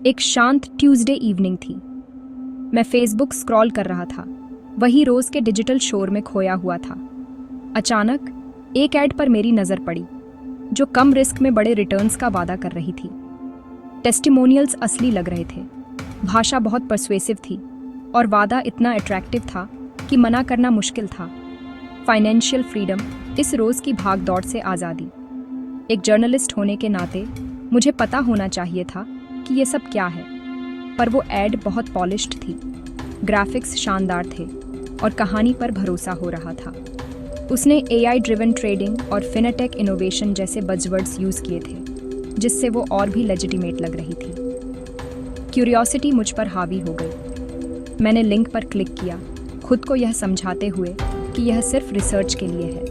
एक शांत Tuesday evening थी। मैं फेसबुक स्क्रॉल कर रहा था, वही रोज के डिजिटल शोर में खोया हुआ था। अचानक एक ऐड पर मेरी नज़र पड़ी, जो कम रिस्क में बड़े रिटर्न्स का वादा कर रही थी। टेस्टिमोनियल्स असली लग रहे थे, भाषा बहुत पर्सुएसिव थी और वादा इतना अट्रैक्टिव था कि मना करना मुश्किल था। फाइनेंशियल फ्रीडम, इस रोज़ की भाग दौड़ से आज़ादी। एक जर्नलिस्ट होने के नाते मुझे पता होना चाहिए था कि ये सब क्या है, पर वो ऐड बहुत पॉलिश्ड थी, ग्राफिक्स शानदार थे और कहानी पर भरोसा हो रहा था। उसने AI ड्रिवन ट्रेडिंग और फिनटेक इनोवेशन जैसे बज़वर्ड्स यूज़ किए थे, जिससे वो और भी लेजिटिमेट लग रही थी। क्यूरियोसिटी मुझ पर हावी हो गई। मैंने लिंक पर क्लिक किया, खुद को यह समझाते हुए कि यह सिर्फ रिसर्च के लिए है,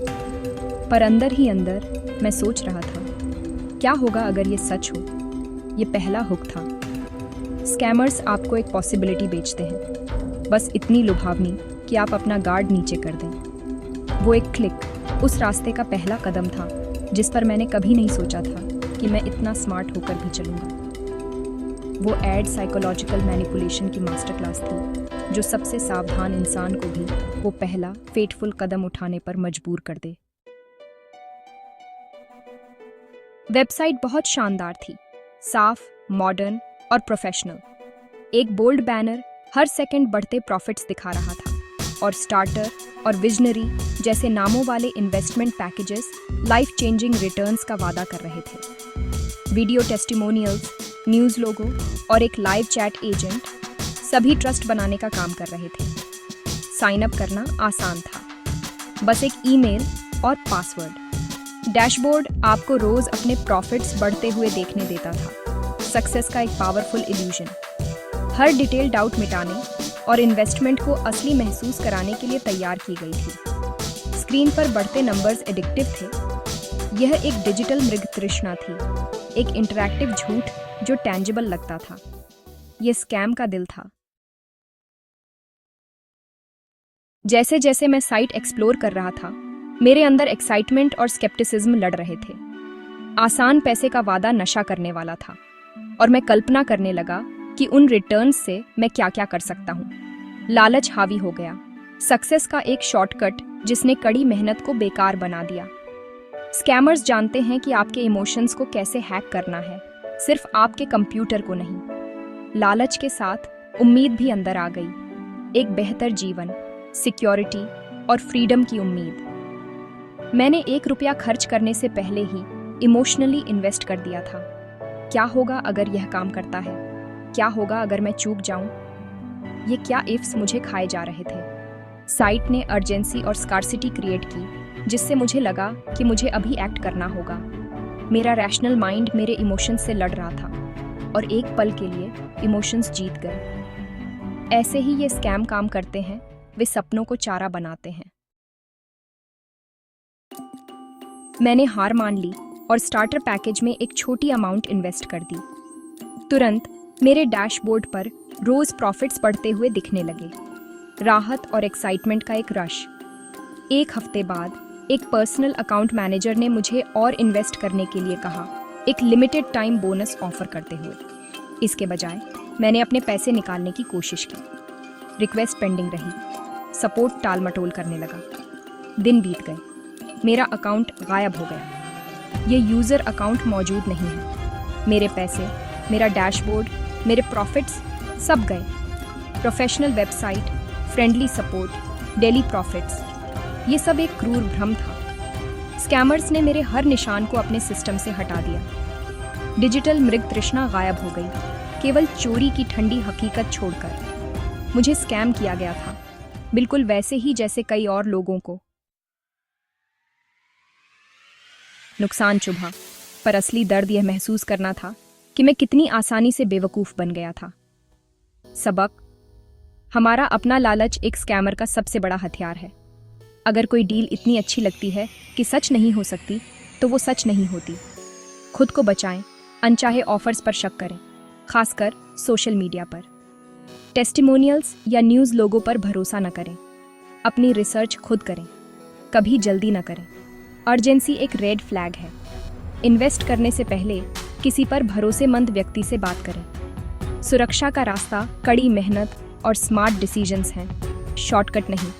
पर अंदर ही अंदर मैं सोच रहा था, क्या होगा अगर ये सच हो। ये पहला हुक था। स्कैमर्स आपको एक पॉसिबिलिटी बेचते हैं, बस इतनी लुभावनी कि आप अपना गार्ड नीचे कर दें। वो एक क्लिक उस रास्ते का पहला कदम था जिस पर मैंने कभी नहीं सोचा था कि मैं इतना स्मार्ट होकर भी चलूँगा। वो एड साइकोलॉजिकल मैनिपुलेशन की मास्टर क्लास थी, जो सबसे सावधान इंसान को भी वो पहला फेटफुल कदम उठाने पर मजबूर कर दे। वेबसाइट बहुत शानदार थी, साफ, मॉडर्न और प्रोफेशनल। एक बोल्ड बैनर हर सेकंड बढ़ते प्रॉफिट्स दिखा रहा था और स्टार्टर और विजनरी जैसे नामों वाले investment packages life changing returns का वादा कर रहे थे। वीडियो टेस्टिमोनियल्स, न्यूज़ लोगो और एक लाइव चैट एजेंट सभी ट्रस्ट बनाने का काम कर रहे थे। साइन अप करना आसान था, बस एक ईमेल और पासवर्ड। डैशबोर्ड आपको रोज अपने प्रॉफिट्स बढ़ते हुए देखने देता था, सक्सेस का एक पावरफुल इल्यूजन। हर डिटेल डाउट मिटाने और इन्वेस्टमेंट को असली महसूस कराने के लिए तैयार की गई थी। स्क्रीन पर बढ़ते नंबर्स एडिक्टिव थे। यह एक डिजिटल मृग तृष्णा थी, एक इंटरैक्टिव झूठ जो टैंजिबल लगता था। यह स्कैम का दिल था। जैसे जैसे मैं साइट एक्सप्लोर कर रहा था, मेरे अंदर एक्साइटमेंट और स्केप्टिसिज्म लड़ रहे थे। आसान पैसे का वादा नशा करने वाला था और मैं कल्पना करने लगा कि उन रिटर्न्स से मैं क्या क्या कर सकता हूँ। लालच हावी हो गया, सक्सेस का एक शॉर्टकट जिसने कड़ी मेहनत को बेकार बना दिया। स्कैमर्स जानते हैं कि आपके इमोशंस को कैसे हैक करना है, सिर्फ आपके कंप्यूटर को नहीं। लालच के साथ उम्मीद भी अंदर आ गई, एक बेहतर जीवन, सिक्योरिटी और फ्रीडम की उम्मीद। मैंने 1 रुपया खर्च करने से पहले ही इमोशनली इन्वेस्ट कर दिया था। क्या होगा अगर यह काम करता है? क्या होगा अगर मैं चूक जाऊं? ये क्या इफ्स मुझे खाए जा रहे थे। साइट ने अर्जेंसी और स्कार्सिटी क्रिएट की, जिससे मुझे लगा कि मुझे अभी एक्ट करना होगा। मेरा रैशनल माइंड मेरे इमोशंस से लड़ रहा था और एक पल के लिए इमोशंस जीत गए। ऐसे ही ये स्कैम काम करते हैं, वे सपनों को चारा बनाते हैं। मैंने हार मान ली और स्टार्टर पैकेज में एक छोटी अमाउंट इन्वेस्ट कर दी। तुरंत मेरे डैशबोर्ड पर रोज प्रॉफिट्स बढ़ते हुए दिखने लगे। राहत और एक्साइटमेंट का एक रश। 1 हफ्ते बाद एक पर्सनल अकाउंट मैनेजर ने मुझे और इन्वेस्ट करने के लिए कहा, एक लिमिटेड टाइम बोनस ऑफर करते हुए। इसके बजाय मैंने अपने पैसे निकालने की कोशिश की। रिक्वेस्ट पेंडिंग रही, सपोर्ट टाल मटोल करने लगा। दिन बीत गए, मेरा अकाउंट गायब हो गया। ये यूज़र अकाउंट मौजूद नहीं है। मेरे पैसे, मेरा डैशबोर्ड, मेरे प्रॉफिट्स सब गए। Professional website, friendly support, daily profits, ये सब एक क्रूर भ्रम था। स्कैमर्स ने मेरे हर निशान को अपने सिस्टम से हटा दिया। डिजिटल मृग तृष्णा गायब हो गई, केवल चोरी की ठंडी हकीकत छोड़कर। मुझे स्कैम किया गया था, बिल्कुल वैसे ही जैसे कई और लोगों को। नुकसान चुभा, पर असली दर्द यह महसूस करना था कि मैं कितनी आसानी से बेवकूफ़ बन गया था। सबक: हमारा अपना लालच एक स्कैमर का सबसे बड़ा हथियार है। अगर कोई डील इतनी अच्छी लगती है कि सच नहीं हो सकती, तो वो सच नहीं होती। खुद को बचाएं, अनचाहे ऑफर्स पर शक करें, खासकर सोशल मीडिया पर। टेस्टिमोनियल्स या न्यूज़ लोगों पर भरोसा न करें। अपनी रिसर्च खुद करें, कभी जल्दी न करें। अर्जेंसी एक रेड फ्लैग है। इन्वेस्ट करने से पहले किसी पर भरोसेमंद व्यक्ति से बात करें। सुरक्षा का रास्ता कड़ी मेहनत और स्मार्ट डिसीजंस हैं, शॉर्टकट नहीं।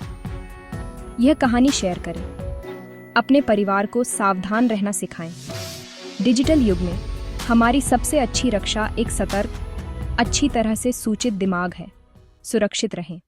यह कहानी शेयर करें, अपने परिवार को सावधान रहना सिखाएं। डिजिटल युग में हमारी सबसे अच्छी रक्षा एक सतर्क, अच्छी तरह से सूचित दिमाग है। सुरक्षित रहें।